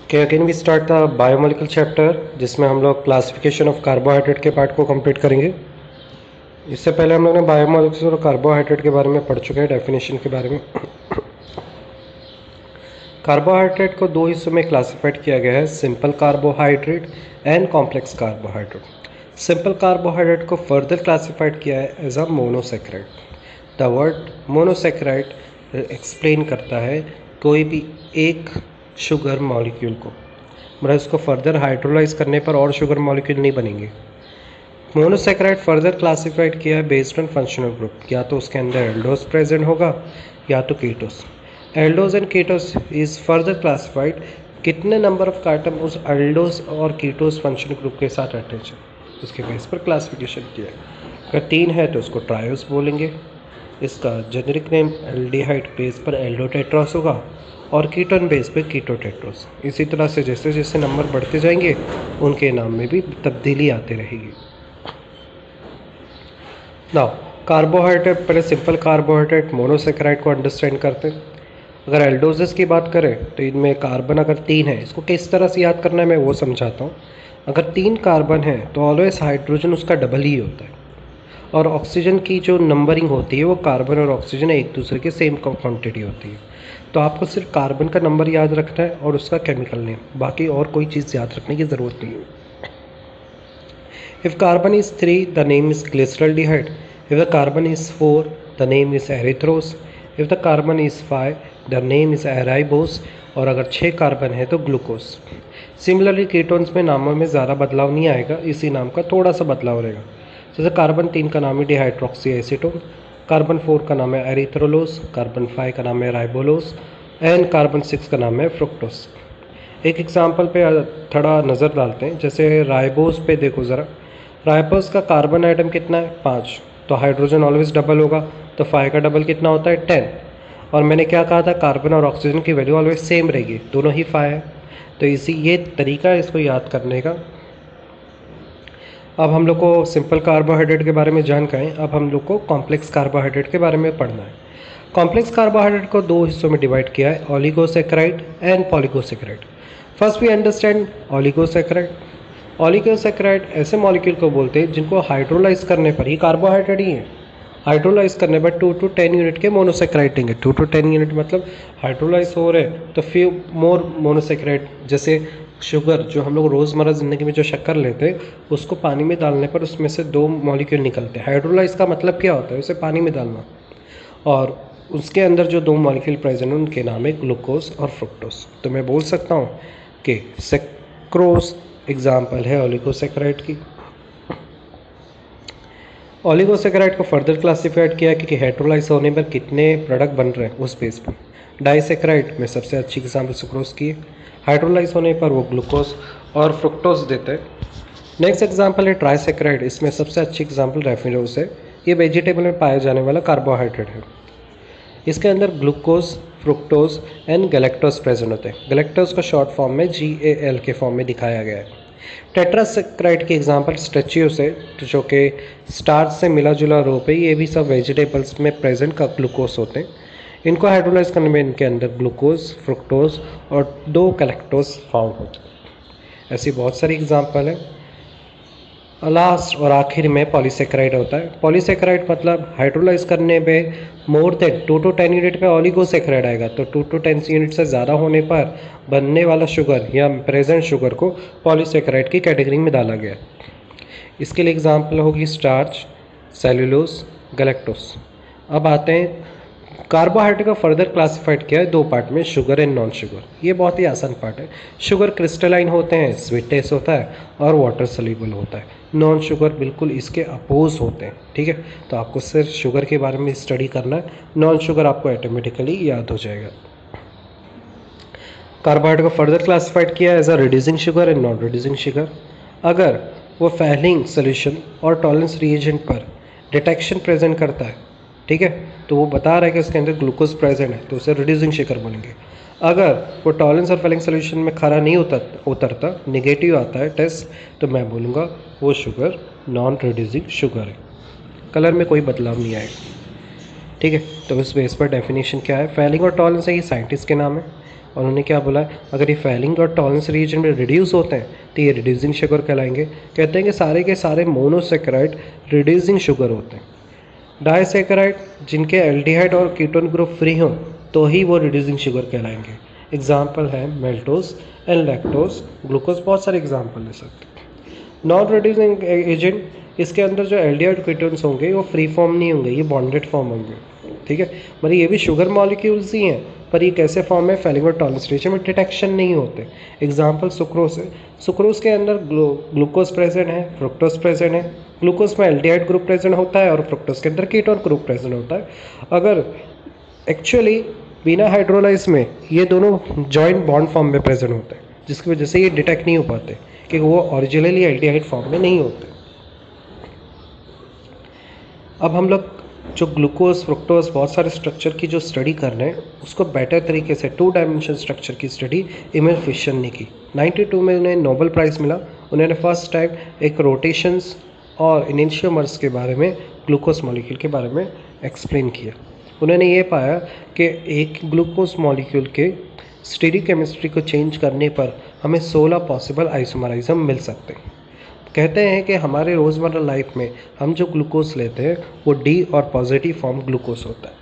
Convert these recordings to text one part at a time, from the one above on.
Okay, again we start the biomolecule chapter जिसमें हम लोग क्लासिफिकेशन ऑफ कार्बोहाइड्रेट के पार्ट को कंप्लीट करेंगे। इससे पहले हम लोग ने बायोमोलिक्यूल्स और कार्बोहाइड्रेट के बारे में पढ़ चुके हैं, डेफिनेशन के बारे में। कार्बोहाइड्रेट को दो हिस्सों में क्लासिफाइड किया गया है, simple carbohydrate and complex carbohydrate. Simple carbohydrate को फर्दर क्लासिफाइड किया है as a monosaccharide. The word monosaccharide explain करता है कोई भी एक शुगर मॉलिक्यूल को, मतलब इसको फर्दर हाइड्रोलाइज करने पर और शुगर मॉलिक्यूल नहीं बनेंगे। मोनोसेक्राइड फर्दर क्लासिफाइड किया है बेस्ड ऑन फंक्शनल ग्रुप, या तो उसके अंदर एल्डोस प्रेजेंट होगा या तो ketose. Eldhose and ketose is further classified कितने नंबर ऑफ कार्टन उस एल्डोस और कीटोस फंक्शनल ग्रुप के साथ अटैच है, उसके बेस पर क्लासिफिकेशन किया है। अगर 3 है तो उसको ट्रायोस बोलेंगे। इसका जेनेरिक नेम एल्डिहाइड बेस पर एल्डोटेट्रास होगा और कीटोन बेस पे कीटोटेट्रास। इसी तरह से जैसे जैसे नंबर बढ़ते जाएंगे उनके नाम में भी तब्दीली आती रहेगी। नाउ कार्बोहाइड्रेट, पहले सिंपल कार्बोहाइड्रेट मोनोसेक्राइड को अंडरस्टैंड करते हैं। अगर एल्डोजेस की बात करें तो इनमें कार्बन अगर 3 है, इसको किस तरह से याद करना है मैं वो समझाता हूँ। अगर 3 कार्बन है तो ऑलवेज हाइड्रोजन उसका डबल ही होता है, और ऑक्सीजन की जो नंबरिंग होती है वो कार्बन और ऑक्सीजन एक दूसरे के सेम क्वांटिटी होती है। तो आपको सिर्फ कार्बन का नंबर याद रखना है और उसका केमिकल नेम, बाकी और कोई चीज़ याद रखने की ज़रूरत नहीं है। If carbon is 3, the name is glyceraldehyde. If the carbon is 4, the name is erythrose. If the carbon is 5, the name is ribose. और अगर 6 कार्बन है तो ग्लूकोज। सिमिलरली कीटोन्स में नामों में ज़्यादा बदलाव नहीं आएगा, इसी नाम का थोड़ा सा बदलाव रहेगा। जैसे कार्बन 3 का नाम है डिहाइड्रोक्सी एसीटोन, कार्बन 4 का नाम है एरिथ्रोलोज, कार्बन 5 का नाम है राइबोलोज एंड कार्बन 6 का नाम है फ्रुक्टोस। एक एग्जांपल पे थोड़ा नज़र डालते हैं। जैसे राइबोस पे देखो ज़रा, राइबोस का कार्बन आइटम कितना है 5, तो हाइड्रोजन ऑलवेज डबल होगा, तो 5 का डबल कितना होता है 10। और मैंने क्या कहा था, कार्बन और ऑक्सीजन की वैल्यू ऑलवेज सेम रहेगी, दोनों ही 5 है। तो इसी ये तरीका है इसको याद करने का। अब हम लोग को सिंपल कार्बोहाइड्रेट के बारे में जानकारी, अब हम लोग को कॉम्प्लेक्स कार्बोहाइड्रेट के बारे में पढ़ना है। कॉम्प्लेक्स कार्बोहाइड्रेट को 2 हिस्सों में डिवाइड किया है, oligosaccharide and polysaccharide. First we understand oligosaccharide. Oligosaccharide ऐसे मॉलिक्यूल को बोलते हैं जिनको हाइड्रोलाइज करने पर, ही कार्बोहाइड्रेट ही है, हाइड्रोलाइज करने पर 2 to 10 यूनिट के मोनोसेक्राइड देंगे। 2 to 10 यूनिट मतलब हाइड्रोलाइज हो रहे तो फ्यू मोर मोनोसेक्राइड। जैसे शुगर जो हम लोग रोज़मर्रा ज़िंदगी में जो शक्कर लेते हैं, उसको पानी में डालने पर उसमें से 2 मॉलिक्यूल निकलते हैं। हाइड्रोलाइज का मतलब क्या होता है, उसे पानी में डालना, और उसके अंदर जो 2 मॉलिक्यूल प्रेजेंट हैं उनके नाम है ग्लूकोज और फ्रुक्टोज। तो मैं बोल सकता हूँ कि सेक्रोज एग्जाम्पल है ओलिगोसेक्राइड की। ओलिगोसेक्राइड को फर्दर क्लासिफाइड किया कि हाइड्रोलाइज होने पर कितने प्रोडक्ट बन रहे हैं उस बेस पर। डाइसेक्राइड में सबसे अच्छी एग्जाम्पल सुक्रोज की है, हाइड्रोलाइज होने पर वो ग्लूकोज और फ्रुक्टोज देते हैं। नेक्स्ट एग्जाम्पल है ट्राइसेक्राइड, इसमें सबसे अच्छी एग्जाम्पल रेफिनोज है। ये वेजिटेबल में पाया जाने वाला कार्बोहाइड्रेट है। इसके अंदर glucose, fructose and galactose present होते हैं। गैलेक्टोज को शॉर्ट फॉर्म में GAL के फॉर्म में दिखाया गया है। टेट्रासेक्राइड की एग्जांपल स्ट्रेचियोस है, जो कि स्टार्च से मिला जुला रूप है। ये भी सब वेजिटेबल्स में प्रेजेंट का ग्लूकोज होते हैं। इनको हाइड्रोलाइज करने में इनके अंदर ग्लूकोज, फ्रुक्टोज और 2 गैलेक्टोज फाउंड होते हैं। ऐसी बहुत सारी एग्जांपल है। लास्ट और आखिर में पॉलीसेक्राइड होता है। पॉलीसेक्राइड मतलब हाइड्रोलाइज करने पे मोर देन 2 to 10 यूनिट पे ओलिगोसेक्राइड आएगा, तो 2 to 10 यूनिट से ज़्यादा होने पर बनने वाला शुगर या प्रेजेंट शुगर को पॉलीसेक्राइड की कैटेगरी में डाला गया। इसके लिए एग्जांपल होगी स्टार्च, सेलुलोज, गैलेक्टोज। अब आते हैं कार्बोहाइड्रेट को फर्दर क्लासिफाइड किया है 2 पार्ट में, शुगर एंड नॉन शुगर। ये बहुत ही आसान पार्ट है। शुगर क्रिस्टलाइन होते हैं, स्वीट टेस्ट होता है और वाटर सोल्यूबल होता है। नॉन शुगर बिल्कुल इसके अपोज होते हैं। ठीक है, तो आपको सिर्फ शुगर के बारे में स्टडी करना है, नॉन शुगर आपको ऑटोमेटिकली याद हो जाएगा। कार्बोहाइड्रेट को फर्दर क्लासिफाइड किया as a reducing sugar and non reducing sugar. अगर वो फैलिंग सोल्यूशन और टॉलरेंस रिएजेंट पर डिटेक्शन प्रेजेंट करता है, ठीक है, तो वो बता रहा है कि उसके अंदर ग्लूकोज प्रेजेंट है, तो उसे रिड्यूसिंग शुगर बोलेंगे। अगर वो टॉलरेंस और फैलिंग सोल्यूशन में खरा नहीं उतरता, निगेटिव आता है टेस्ट, तो मैं बोलूँगा वो शुगर नॉन रिड्यूसिंग शुगर है। कलर में कोई बदलाव नहीं आएगा। ठीक है, तो इस बेस पर डेफिनेशन क्या है, फैलिंग और टॉलरेंस है, ये साइंटिस्ट के नाम है, और उन्होंने क्या बोला है, अगर ये फैलिंग और टॉलरेंस रीजन में रिड्यूस होते हैं तो ये रिड्यूसिंग शुगर कहलाएंगे। कहते हैं कि सारे के सारे मोनोसेकेराइड रिड्यूसिंग शुगर होते हैं। डाइसेकेराइड जिनके एल्डिहाइड और कीटोन ग्रुप फ्री हों तो ही वो रिड्यूसिंग शुगर कहलाएंगे। एग्जाम्पल है मेल्टोज एंड लैक्टोज, ग्लूकोज, बहुत सारे एग्जाम्पल ले सकते हैं। नॉन रिड्यूसिंग एजेंट, इसके अंदर जो एल्डिहाइड कीटोन्स होंगे वो फ्री फॉर्म नहीं होंगे, ये बॉन्डेड फॉर्म होंगे, ठीक है। मतलब ये भी शुगर मॉलिक्यूल्स ही हैं, पर ये कैसे फॉर्म है, फैलिंग और टॉलरेंस रीजन में डिटेक्शन नहीं होते। एग्जाम्पल सुक्रोज है, सुक्रोज के अंदर ग्लूकोज प्रेजेंट है, फ्रुक्टोज प्रेजेंट है। ग्लूकोज में एल्डिहाइड ग्रुप प्रेजेंट होता है और फ्रुक्टोज के अंदर कीटोन ग्रुप प्रेजेंट होता है। अगर एक्चुअली बिना हाइड्रोलाइज में ये दोनों जॉइंट बॉन्ड फॉर्म में प्रेजेंट होते हैं, जिसकी वजह से ये डिटेक्ट नहीं हो पाते कि वो ओरिजिनली एल्डिहाइड फॉर्म में नहीं होते। अब हम लोग जो ग्लूकोज, फ्रुक्टोज, बहुत सारे स्ट्रक्चर की जो स्टडी कर रहे हैं उसको बेटर तरीके से 2 डायमेंशन स्ट्रक्चर की स्टडी एमिल फिशर ने की। 92 में उन्हें नोबेल प्राइज़ मिला। उन्होंने फर्स्ट टाइम एक रोटेशंस और इनिशियोमर्स के बारे में, ग्लूकोज मॉलिक्यूल के बारे में एक्सप्लेन किया। उन्होंने ये पाया कि एक ग्लूकोज मॉलिक्यूल के स्टीरियोकेमिस्ट्री को चेंज करने पर हमें 16 पॉसिबल आइसोमराइज्म मिल सकते हैं। कहते हैं कि हमारे रोज़मर्रा लाइफ में हम जो ग्लूकोज लेते हैं वो डी और पॉजिटिव फॉर्म ग्लूकोज होता है।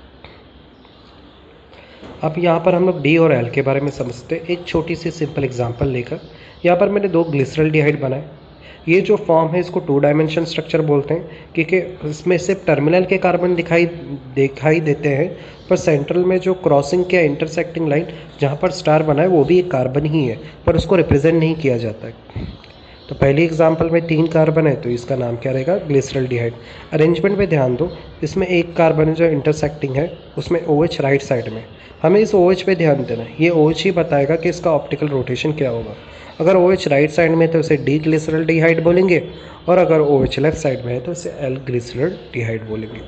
अब यहाँ पर हम लोग डी और एल के बारे में समझते हैं एक छोटी सी सिंपल एग्जांपल लेकर। यहाँ पर मैंने 2 ग्लिसरल्डिहाइड बनाए। ये जो फॉर्म है इसको 2 डायमेंशन स्ट्रक्चर बोलते हैं, क्योंकि इसमें सिर्फ टर्मिनल के कार्बन दिखाई देते हैं, पर सेंट्रल में जो क्रॉसिंग के इंटरसेक्टिंग लाइन जहाँ पर स्टार बना है वो भी एक कार्बन ही है, पर उसको रिप्रेजेंट नहीं किया जाता है। तो पहली एग्जांपल में 3 कार्बन है तो इसका नाम क्या रहेगा, ग्लिसरल्डिहाइड। अरेंजमेंट पे ध्यान दो, इसमें एक कार्बन जो इंटरसेक्टिंग है उसमें OH राइट साइड में। हमें इस OH पे ध्यान देना है, ये OH ही बताएगा कि इसका ऑप्टिकल रोटेशन क्या होगा। अगर OH राइट साइड में तो इसे डी ग्लिसरल्डिहाइड बोलेंगे, और अगर OH लेफ्ट साइड में है तो इसे एल ग्लिसरल्डिहाइड बोलेंगे,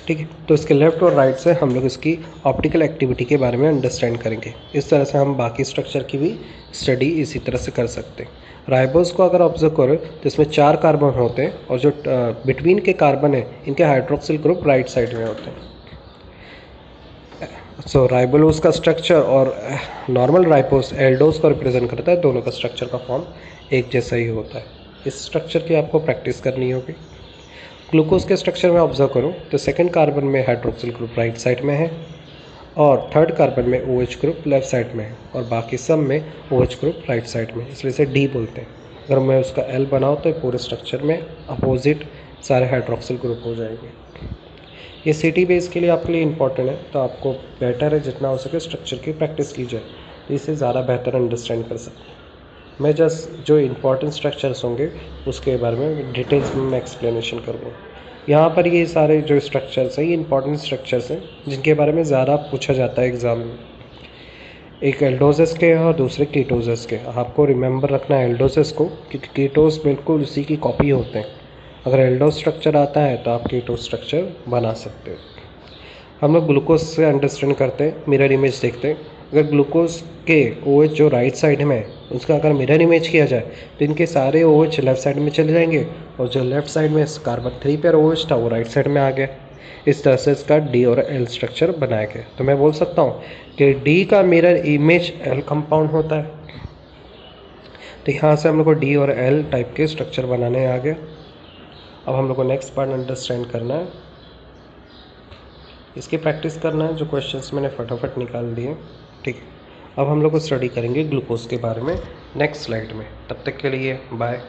ठीक है। तो इसके लेफ्ट और राइट से हम लोग इसकी ऑप्टिकल एक्टिविटी के बारे में अंडरस्टैंड करेंगे। इस तरह से हम बाकी स्ट्रक्चर की भी स्टडी इसी तरह से कर सकते हैं। राइबोस को अगर ऑब्जर्व करें तो इसमें 4 कार्बन होते हैं और जो बिटवीन के कार्बन है इनके हाइड्रोक्सिल ग्रुप राइट साइड में होते हैं। सो राइबोलोज का स्ट्रक्चर और नॉर्मल राइबोस एल्डोज को रिप्रेजेंट करता है, दोनों का स्ट्रक्चर का फॉर्म एक जैसा ही होता है। इस स्ट्रक्चर की आपको प्रैक्टिस करनी होगी। ग्लूकोज के स्ट्रक्चर में ऑब्जर्व करूँ तो सेकंड कार्बन में हाइड्रोक्सिल ग्रुप राइट साइड में है और थर्ड कार्बन में OH ग्रुप लेफ्ट साइड में है और बाकी सब में OH ग्रुप राइट साइड में, इसलिए इसे डी बोलते हैं। अगर मैं उसका L बनाऊँ तो पूरे स्ट्रक्चर में अपोजिट सारे हाइड्रोक्सिल ग्रुप हो जाएंगे। ये सिटी बेस के लिए आपके लिए इंपॉर्टेंट है, तो आपको बेटर है जितना हो सके स्ट्रक्चर की प्रैक्टिस की जाए, इससे ज़्यादा बेहतर अंडरस्टैंड कर सकते हैं। मैं जस्ट जो इम्पोर्टेंट स्ट्रक्चर्स होंगे उसके बारे में डिटेल्स में मैं एक्सप्लेनेशन करूँगा। यहाँ पर ये सारे जो स्ट्रक्चर्स हैं ये इंपॉर्टेंट स्ट्रक्चर्स हैं जिनके बारे में ज़्यादा पूछा जाता है एग्ज़ाम में। एक एल्डोजस के और दूसरे कीटोजस के। आपको रिमेंबर रखना है एल्डोजस को, क्योंकि कीटोस बिल्कुल उसी की कॉपी होते हैं। अगर एल्डोज स्ट्रक्चर आता है तो आप कीटोस स्ट्रक्चर बना सकते हो। हम लोग ग्लूकोज से अंडरस्टैंड करते हैं, मिरर इमेज देखते हैं। अगर ग्लूकोज के OH जो राइट साइड में है उसका अगर मिरर इमेज किया जाए तो इनके सारे OH लेफ्ट साइड में चले जाएंगे और जो लेफ्ट साइड में कार्बन 3 पेयर OH था वो राइट साइड में आ गया। इस तरह से इसका D और L स्ट्रक्चर बनाया गया। तो मैं बोल सकता हूँ कि D का मिरर इमेज L कंपाउंड होता है। तो यहाँ से हम लोग को D और L टाइप के स्ट्रक्चर बनाने आ गया। अब हम लोग को नेक्स्ट पार्ट अंडरस्टैंड करना है, इसकी प्रैक्टिस करना है। जो क्वेश्चंस मैंने फटाफट निकाल दिए, ठीक है। अब हम लोग को स्टडी करेंगे ग्लूकोज के बारे में नेक्स्ट स्लाइड में। तब तक के लिए बाय।